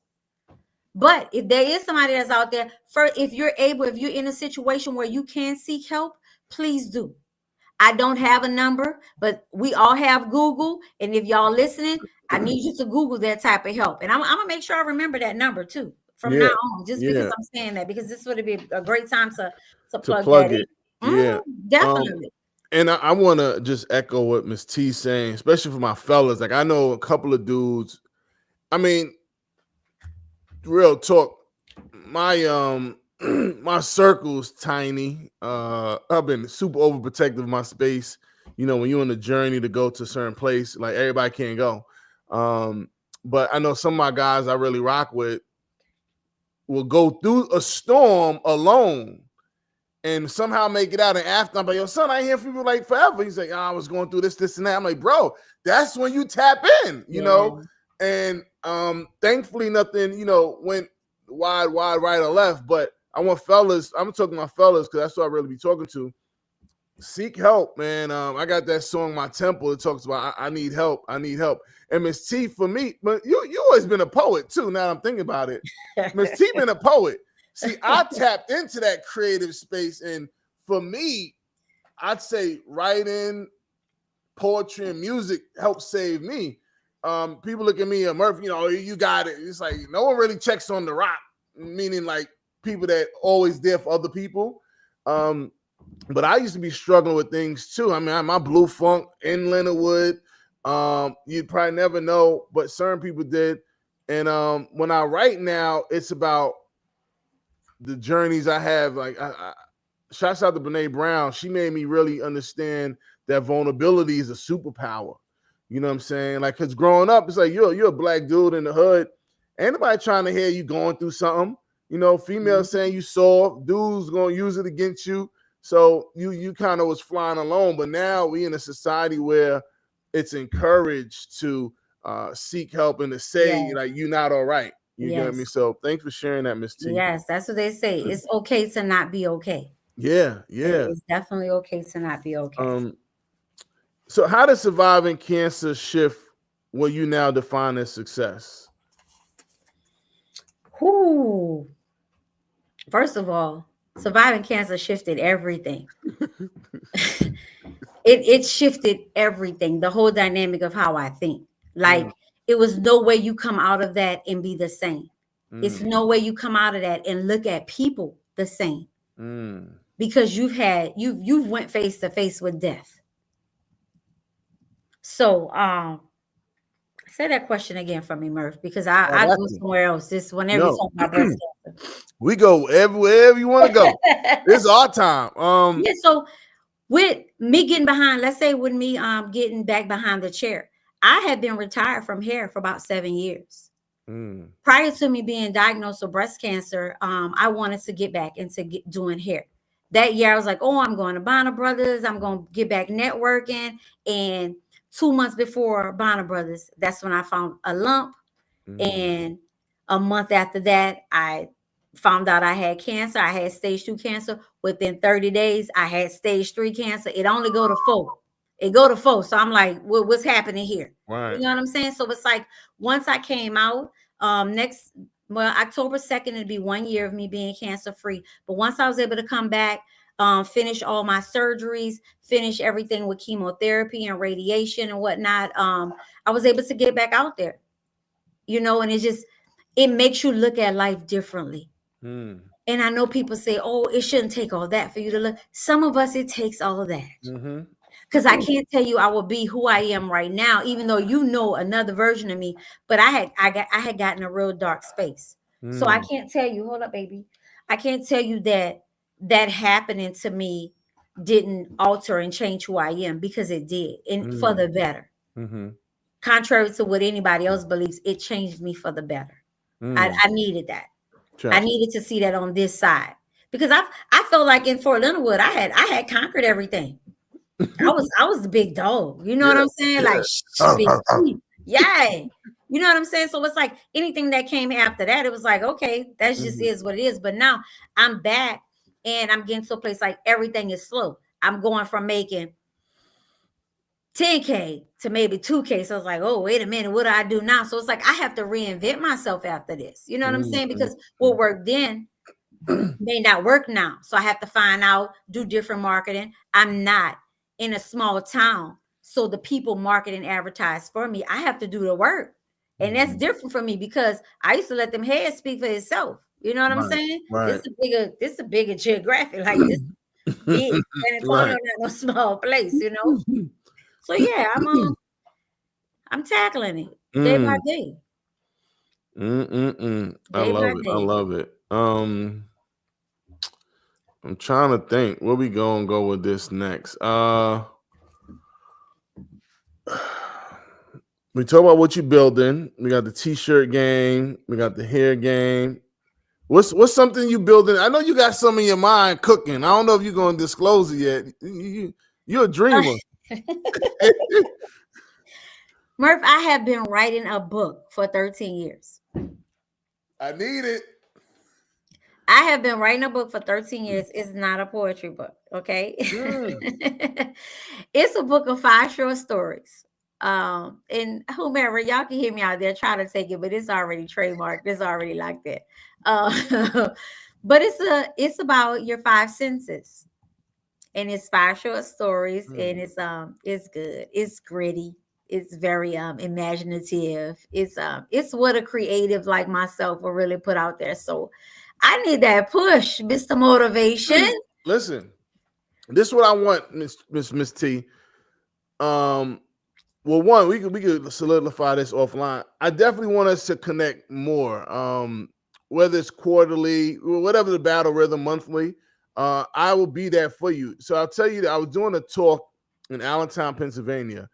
But if there is somebody that's out there, if you're in a situation where you can seek help, please do. I don't have a number, but we all have Google. And if y'all listening, I need you to Google that type of help. And I'm going to make sure I remember that number too from now on, just because I'm saying that, because this would be a great time to plug that in. Yeah, definitely. And I want to just echo what Miss T's saying, especially for my fellas. Like, I know a couple of dudes. I mean, real talk, my my circle's tiny. I've been super overprotective of my space. You know, when you're on the journey to go to a certain place, like everybody can't go. But I know some of my guys I really rock with will go through a storm alone and somehow make it out. And after, I'm like, yo, son, I ain't here for you like forever. He's like, I was going through this, and that. I'm like, bro, that's when you tap in, you know? And thankfully nothing, you know, went wide, right or left. But I want fellas, I'm talking to my fellas, because that's who I really be talking to. Seek help, man. I got that song, My Temple, that talks about I need help. And Miss T, for me, but you always been a poet too. Now I'm thinking about it. Miss T been a poet. See, I tapped into that creative space, and for me, I'd say writing, poetry and music helped save me. People look at me, Murph, you got it. It's like no one really checks on the rock, meaning like people that always there for other people. But I used to be struggling with things too. I mean, my blue funk in Leonardwood. You'd probably never know, but certain people did. And when I write now, it's about the journeys I have. Like, shouts out to Brene Brown. She made me really understand that vulnerability is a superpower. You know what I'm saying? Like, because growing up, it's like you're a black dude in the hood. Ain't nobody trying to hear you going through something. Females saying you soft, dudes gonna use it against you. So you kind of was flying alone. But now we in a society where it's encouraged to seek help and to say like you're not all right. You get me? So thanks for sharing that, Miss T. Yes, that's what they say. It's okay to not be okay. Yeah. It's definitely okay to not be okay. So how does surviving cancer shift what you now define as success? First of all, surviving cancer shifted everything. It shifted everything, the whole dynamic of how I think. Like, it was no way you come out of that and be the same. It's no way you come out of that and look at people the same. Because you've went face to face with death. So say that question again for me, Murph, because I go somewhere else. This whenever you talk about breast cancer. We go wherever you want to go. This is our time. Yeah, so with me getting behind, let's say with me getting back behind the chair, I had been retired from hair for about 7 years. Prior to me being diagnosed with breast cancer, I wanted to get back into doing hair. That year, I was like, oh, I'm going to Bonner Brothers. I'm going to get back networking. And 2 months before Bonner Brothers, that's when I found a lump. And a month after that, I found out I had cancer. I had stage 2 cancer. Within 30 days, I had stage 3 cancer. It only go to 4. It go to 4. So I'm like, what's happening here? Right. You know what I'm saying? So it's like, once I came out, October 2nd, it'd be 1 year of me being cancer free. But once I was able to come back, finish all my surgeries, finish everything with chemotherapy and radiation and whatnot, I was able to get back out there, and it makes you look at life differently. And I know people say, oh, it shouldn't take all that for you to look. Some of us, it takes all of that. Because I can't tell you I will be who I am right now, even though another version of me. But I had gotten a real dark space. So I can't tell you, hold up, baby. I can't tell you that happening to me didn't alter and change who I am, because it did, and for the better. Contrary to what anybody else believes, it changed me for the better. I needed that. I needed to see that on this side, because I felt like in Fort Leonardwood, I had conquered everything. I was the big dog. You know what I'm saying? Like, big sheep. Yeah. You know what I'm saying? So it's like anything that came after that, it was like, okay, that just is what it is. But now I'm back and I'm getting to a place like everything is slow. I'm going from making 10K to maybe 2K. So I was like, oh, wait a minute, what do I do now? So it's like I have to reinvent myself after this. You know what I'm saying? Because what worked then may not work now. So I have to find out, do different marketing. I'm not in a small town, so the people market and advertise for me. I have to do the work. And that's different for me, because I used to let them heads speak for itself. You know what I'm saying? Right. This a bigger geographic, like this big. San Antonio not no small place, So yeah, I'm tackling it day by day. I love it. I'm trying to think where we gonna go with this next. We talk about what you're building. We got the t-shirt game. We got the hair game. What's something you building? I know you got some in your mind cooking. I don't know if you're gonna disclose it yet. You're a dreamer. Murph, I have been writing a book for 13 years. I need it. I have been writing a book for 13 years. It's not a poetry book, okay? It's a book of 5 short stories. And whomever, y'all can hear me out there trying to take it, but it's already trademarked. It's already like that. But it's about your 5 senses. and it's 5 short stories, and it's good. It's gritty. It's very imaginative. It's what a creative like myself will really put out there. So I need that push, Mr. Motivation. Listen, this is what I want, Miss T. Well, one, we could solidify this offline. I definitely want us to connect more. Whether it's quarterly, whatever the battle rhythm, monthly, I will be there for you. So I'll tell you that I was doing a talk in Allentown, Pennsylvania.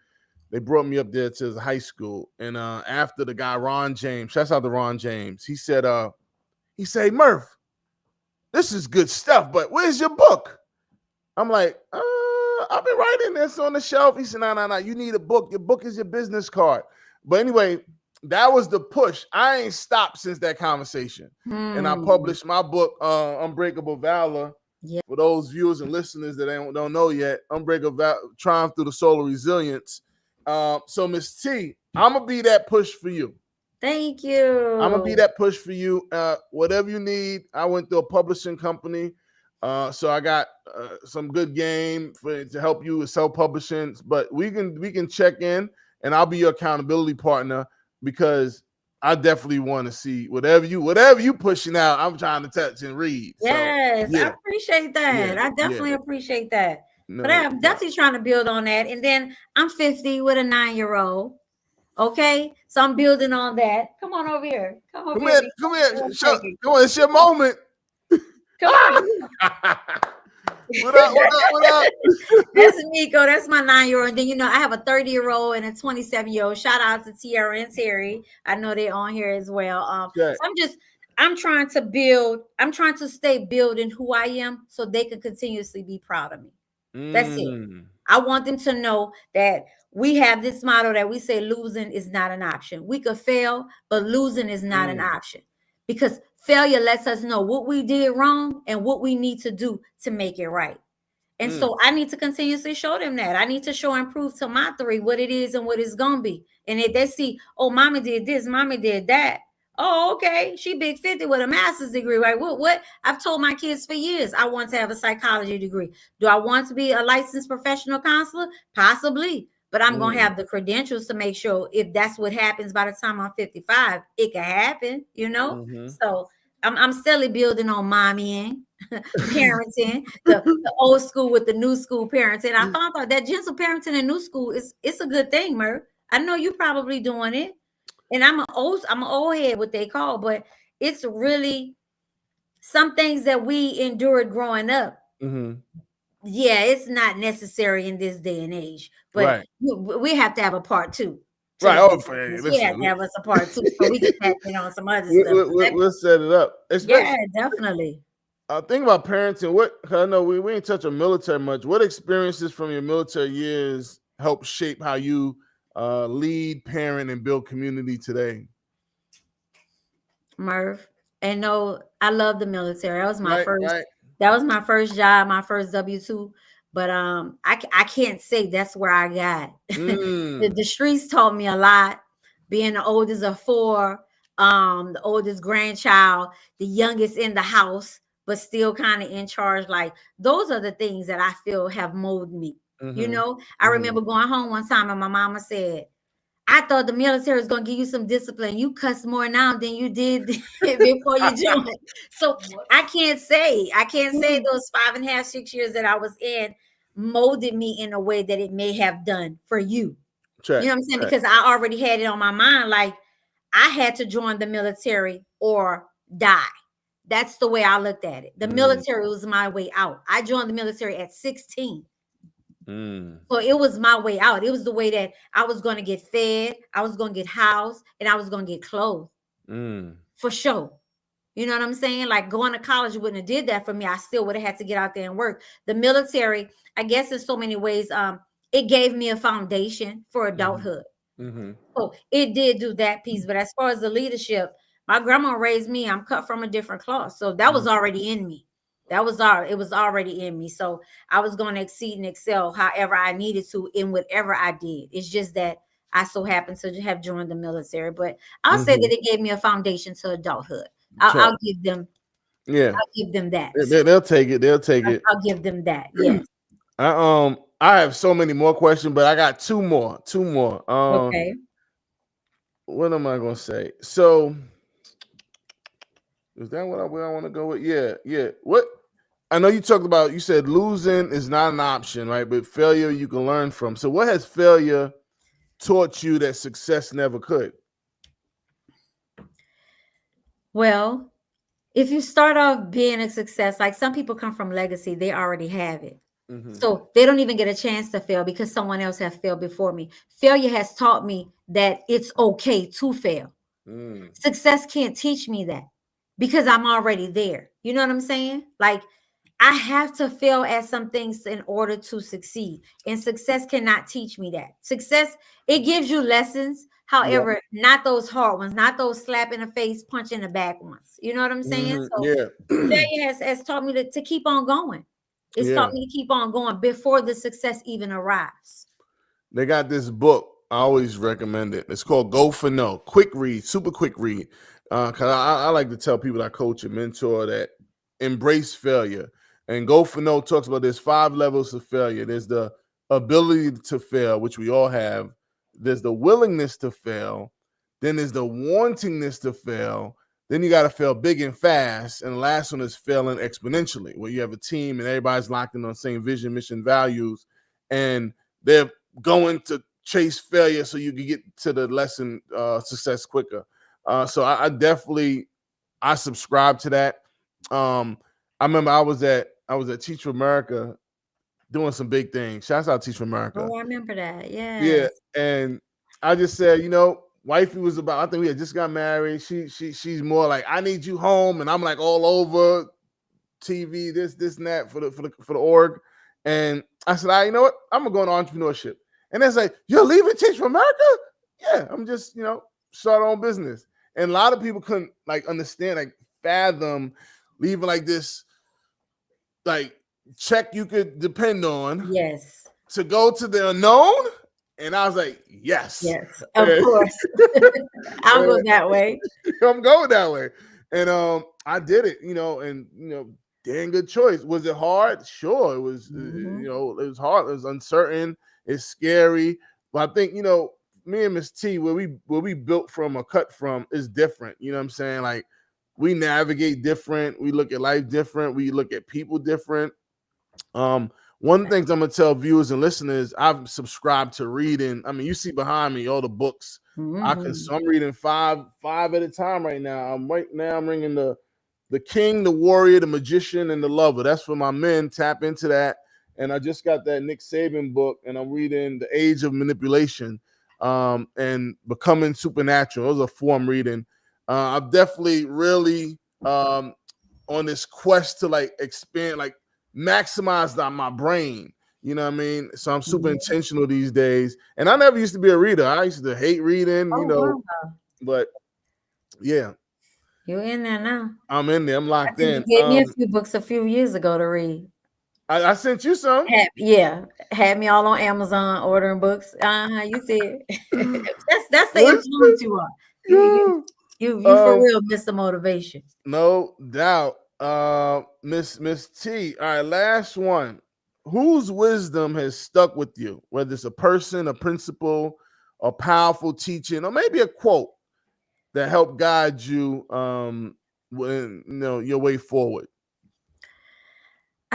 They brought me up there to the high school, and after the guy Ron James, shouts out to Ron James, he said, Murph, this is good stuff, but where's your book? I'm like, I've been writing this on the shelf. He said, no, you need a book. Your book is your business card. But anyway, that was the push. I ain't stopped since that conversation. And I published my book, Unbreakable Valor. Yeah. For those viewers and listeners that don't know yet, Unbreakable Valor, Triumph Through the Soul of Resilience. So Miss T, I'm going to be that push for you. Thank you. I'm going to be that push for you. Whatever you need. I went through a publishing company. So I got some good game to help you with self-publishing, but we can check in, and I'll be your accountability partner, because I definitely want to see whatever you pushing out. I'm trying to touch and read. Yes, so, yeah. I appreciate that. Yeah, I definitely appreciate that. No, but I'm definitely trying to build on that. And then I'm 50 with a 9-year-old. Okay, so I'm building on that. Come on over here. Come over here. Come here. Come on, it's your moment. Come on. What up? That's Nico. That's my 9-year-old. And then, I have a 30-year-old and a 27-year-old. Shout out to Tiara and Terry. I know they're on here as well. So I'm trying to stay building who I am so they can continuously be proud of me. That's it. I want them to know that we have this motto that we say losing is not an option. We could fail, but losing is not an option, because failure lets us know what we did wrong and what we need to do to make it right. And so I need to continuously show them that. I need to show and prove to my 3 what it is and what it's going to be. And if they see, oh, mommy did this, mommy did that. Oh, okay. She big 50 with a master's degree, right? What? I've told my kids for years, I want to have a psychology degree. Do I want to be a licensed professional counselor? Possibly. But I'm going to have the credentials to make sure if that's what happens by the time I'm 55, it can happen, So I'm still building on mommying, parenting, the old school with the new school parenting. I found out that gentle parenting in new school it's a good thing, Murph. I know you're probably doing it. And I'm an old head, what they call, but it's really some things that we endured growing up. Yeah, it's not necessary in this day and age, but we have to have a part 2. Right. We have to have us a part 2 so we can tap in on some other stuff. Let's set it up. Yeah, definitely. Think about parenting. I know we ain't touch on military much. What experiences from your military years help shape how you lead, parent, and build community today? Murph, and no, I love the military. That was my first. Right. That was my first job, my first W-2. But I can't say that's where I got. The streets taught me a lot. Being the oldest of 4, the oldest grandchild, the youngest in the house, but still kind of in charge. Like, those are the things that I feel have molded me. I remember going home one time and my mama said, I thought the military was going to give you some discipline. You cuss more now than you did before you joined. So I can't say those 5.5, 6 years that I was in molded me in a way that it may have done for you. You know what I'm saying? Because I already had it on my mind. Like, I had to join the military or die. That's the way I looked at it. The military was my way out. I joined the military at 16. So it was my way out. It was the way that I was going to get fed, I was going to get housed, and I was going to get clothed. For sure. You know what I'm saying? Like, going to college wouldn't have did that for me. I still would have had to get out there and work. The military, I guess in so many ways, it gave me a foundation for adulthood. So it did do that piece. But as far as the leadership, my grandma raised me. I'm cut from a different cloth. So that was already in me. It was already in me. So I was going to exceed and excel however I needed to in whatever I did. It's just that I so happened to have joined the military. But I'll say that it gave me a foundation to adulthood. I'll give them. Yeah, I'll give them that. They'll take it. I'll give them that. Yes. I have so many more questions, but I got two more. Okay. What am I gonna say? So is that where I want to go with? Yeah. What I know you talked about, you said losing is not an option, right? But failure you can learn from. So what has failure taught you that success never could? Well, if you start off being a success, like some people come from legacy, they already have it. Mm-hmm. So they don't even get a chance to fail because someone else has failed before me. Failure has taught me that it's okay to fail. Mm. Success can't teach me that because I'm already there. You know what I'm saying? Like I have to fail at some things in order to succeed. And success cannot teach me that. Success, it gives you lessons. Yep. However, not those hard ones, not those slap in the face, punch in the back ones. You know what I'm saying? Mm-hmm. So Yeah. failure has taught me to keep on going. It's taught Yeah. me to keep on going before the success even arrives. They got this book. I always recommend it. It's called Go for No. Quick read, super quick read. Cause I like to tell people that I coach and mentor that embrace failure. And Go for No talks about there's 5 levels of failure. There's the ability to fail, which we all have. There's the willingness to fail. Then there's the wantingness to fail. Then you got to fail big and fast. And the last one is failing exponentially, where you have a team and everybody's locked in on the same vision, mission, values, and they're going to chase failure so you can get to the lesson success quicker. So I definitely I subscribe to that. I remember I was at Teach for America doing some big things. Shouts out Teach for America. Oh, I remember that. Yeah, Yes. and I just said, wifey was about. I think we had just got married. She's more like, I need you home, and I'm like all over TV, this, and that for the org. And I said, you know what? I'm gonna go into entrepreneurship. And they're like, you're leaving Teach for America? Yeah, I'm just, start our own business. And a lot of people couldn't like understand, like fathom leaving like this, like check you could depend on Yes. to go to the unknown. And I was like, yes. Yes. Of course. I'll go that way. I'm going that way. And I did it, and damn good choice. Was it hard? Sure. It was, Mhm. it was hard. It was uncertain. It's scary. But I think, me and Miss T, where we built from or cut from is different. You know what I'm saying? Like we navigate different, we look at life different, we look at people different. One of the things I'm gonna tell viewers and listeners, I've subscribed to reading. I mean, you see behind me all the books. Mhm. I'm reading five at a time right now. I'm reading the King, the Warrior, the Magician, and the Lover. That's for my men. Tap into that. And I just got that Nick Saban book, and I'm reading The Age of Manipulation, and Becoming Supernatural. Those are 4 I'm reading. I've definitely really on this quest to like expand, like maximize my brain. You know what I mean? So I'm super Mhm. intentional these days. And I never used to be a reader. I used to hate reading, Oh, wow. but yeah, You're in there now. I'm in there. I'm I locked think you in. gave me a few books a few years ago to read. I sent you some. Had me all on Amazon ordering books. You see it. That's the What's influence you are. You you you? you for Um, real, Mr. Motivation. no doubt. Miss T. All right, last one. Whose wisdom has stuck with you? Whether it's a person, a principle, a powerful teaching, or maybe a quote that helped guide you when your way forward.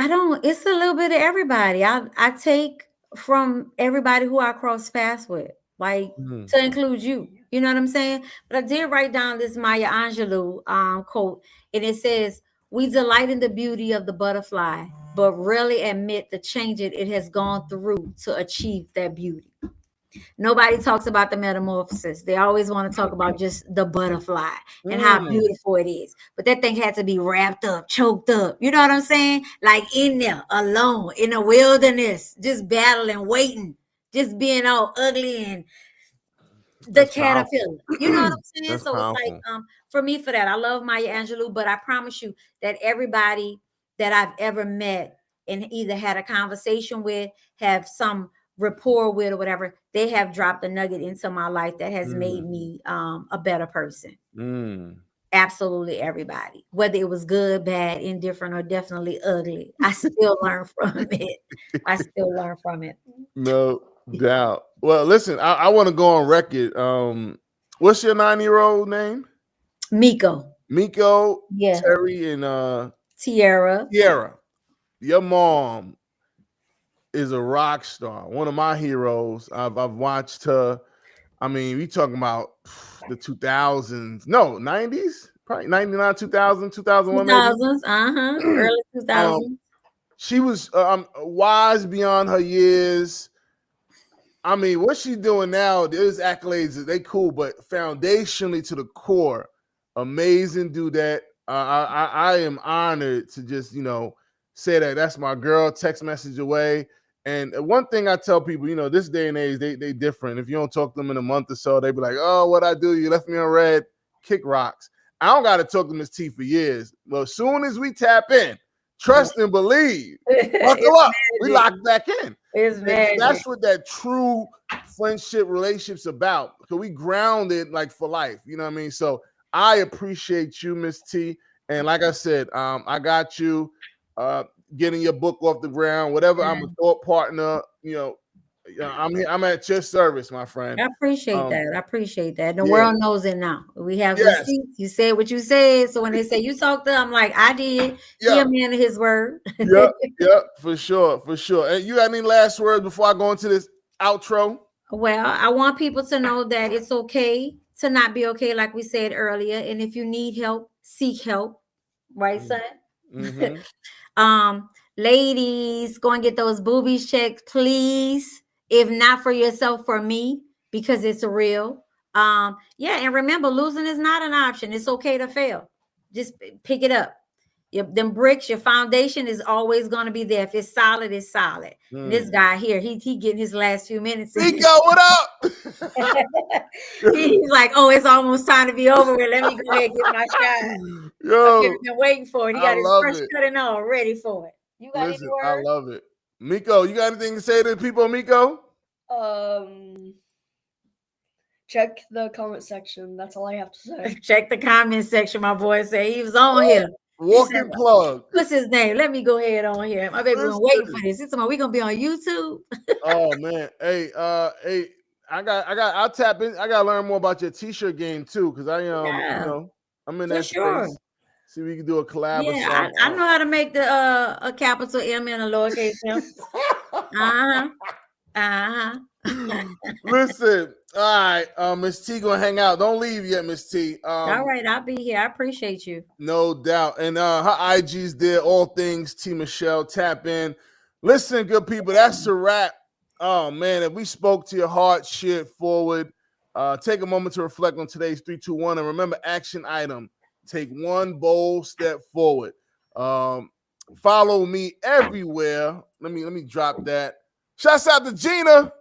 It's a little bit of everybody. I take from everybody who I cross paths with, like Mm. to include you. You know what I'm saying? But I did write down this Maya Angelou quote, and it says, "We delight in the beauty of the butterfly, but rarely admit the change it has gone through to achieve that beauty." Nobody talks about the metamorphosis. They always want to talk about just the butterfly and how Mm. beautiful it is. But that thing had to be wrapped up, choked up. You know what I'm saying? Like in there, alone, in the wilderness, just battling, waiting, just being all ugly and the That's powerful. caterpillar. You know what I'm saying? That's So it's like powerful. for me for that, I love Maya Angelou, but I promise you that everybody that I've ever met and either had a conversation with, have some rapport with or whatever, they have dropped a nugget into my life that has made Mm. me a better person. Mm. absolutely everybody, whether it was good, bad, indifferent, or definitely ugly. I still learn from it. I still learn from it. No doubt. Well, listen, I want to go on record. What's your 9-year-old name? Miko. Miko, Yeah. Terry, and Tiara. Your mom is a rock star. One of my heroes. I've watched her. I mean, we talking about the 2000s. No, 90s? Probably 99, 2000, 2001 maybe. 2000s, early 2000s. She was wise beyond her years. I mean, what she's doing now, there's accolades, they cool, but foundationally to the core, amazing. Do that. I am honored to just, say that that's my girl, text message away. And one thing I tell people, this day and age, they different. If you don't talk to them in a month or so, they be like, oh, what I do? You left me on red, kick rocks. I don't got to talk to Miss T for years. Well, as soon as we tap in, trust and believe, buckle up, we lock back in. That's what that true friendship relationship's about. Because we grounded like for life. You know what I mean? So I appreciate you, Miss T. And like I said, I got you getting your book off the ground, whatever. I'm a thought partner, I'm here, I'm at your service, my friend. I appreciate that. I appreciate that. The world knows it now. We have receipts. You said what you said. So when they say you talked to, I'm like, I did. He a man of his word. Yep, for sure. And you got any last words before I go into this outro? Well, I want people to know that it's okay to not be okay, like we said earlier. And if you need help, seek help. Right, son? Mm-hmm. Ladies, go and get those boobies checked, please. If not for yourself, for me, because it's real. And remember, losing is not an option. It's okay to fail. Just pick it up. Them bricks, your foundation is always going to be there. If it's solid, it's solid. This guy here, he getting his last few minutes. Nico, what up? He's like, oh, it's almost time to be over with. Let me go ahead and get my shot. Yo, I've been waiting for it. He got his fresh cutting on, ready for it. You got any words? I love it. Miko, you got anything to say to the people, Miko? Check the comment section. That's all I have to say. Check the comment section, my boy said. He was on here. Walking plug. What's his name? Let me go ahead on here. My baby been waiting for this. It's we gonna be on YouTube. Oh man. Hey, I'll tap in. I gotta learn more about your t-shirt game too, because I'm in that space. See, we can do a collab. Yeah, I know how to make the a capital M and a lowercase m. Listen, all right, Miss T gonna hang out. Don't leave yet, Miss T. All right, I'll be here. I appreciate you. No doubt. And her IG's there, AllThingzTMichelle. Tap in. Listen, good people, that's a wrap. Oh man, if we spoke to your heart, share it forward. Take a moment to reflect on today's 3, 2, 1, and remember, action item. Take one bold step forward. Follow me everywhere. Let me drop that. Shouts out to Gina.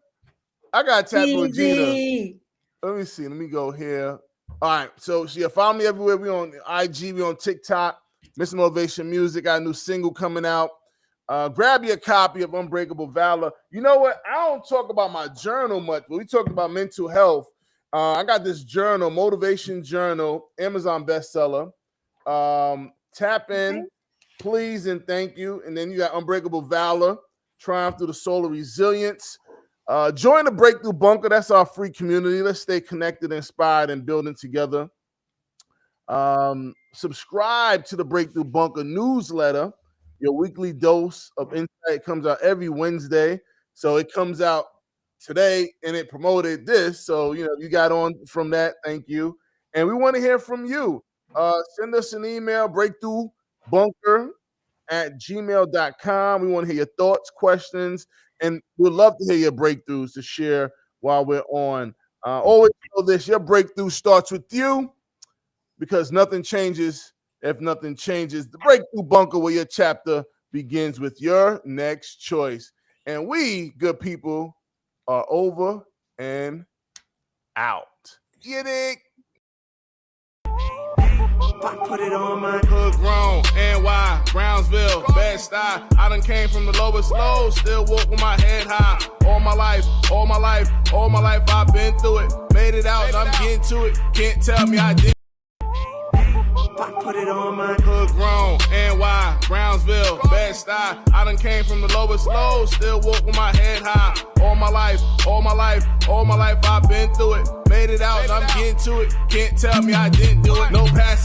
I got to tap with Gina. Let me see. Let me go here. All right. So follow me everywhere. We on IG. We on TikTok. Miss Motivation Music. Got a new single coming out. Grab your copy of Unbreakable Valor. You know what? I don't talk about my journal much, but we talked about mental health. I got this journal, Motivation Journal, Amazon bestseller. Tap in, please, and thank you. And then you got Unbreakable Valor, Triumph Through the Soul of Resilience. Join the Breakthrough Bunker. That's our free community. Let's stay connected, inspired, and building together. Subscribe to the Breakthrough Bunker newsletter. Your weekly dose of insight comes out every Wednesday. So it comes out today, and it promoted this. So, you got on from that. Thank you. And we want to hear from you. Send us an email, breakthroughbunker@gmail.com. We want to hear your thoughts, questions, and we'd love to hear your breakthroughs to share while we're on. Always know this, your breakthrough starts with you, because nothing changes if nothing changes. The Breakthrough Bunker, where your chapter begins with your next choice. And we, good people, are over and out. Get it? I put it on my hood grown, NY, Brownsville, Bed-Stuy. I done came from the lowest low, still walk with my head high. All my life, I've been through it. Made it out, and I'm getting to it. Can't tell me I did. I put it on my hood grown, NY, Brownsville, Bed-Stuy. I done came from the lowest lows, still walk with my head high. All my life, I've been through it. Made it out and I'm getting to it. Can't tell me I didn't do it. No passion.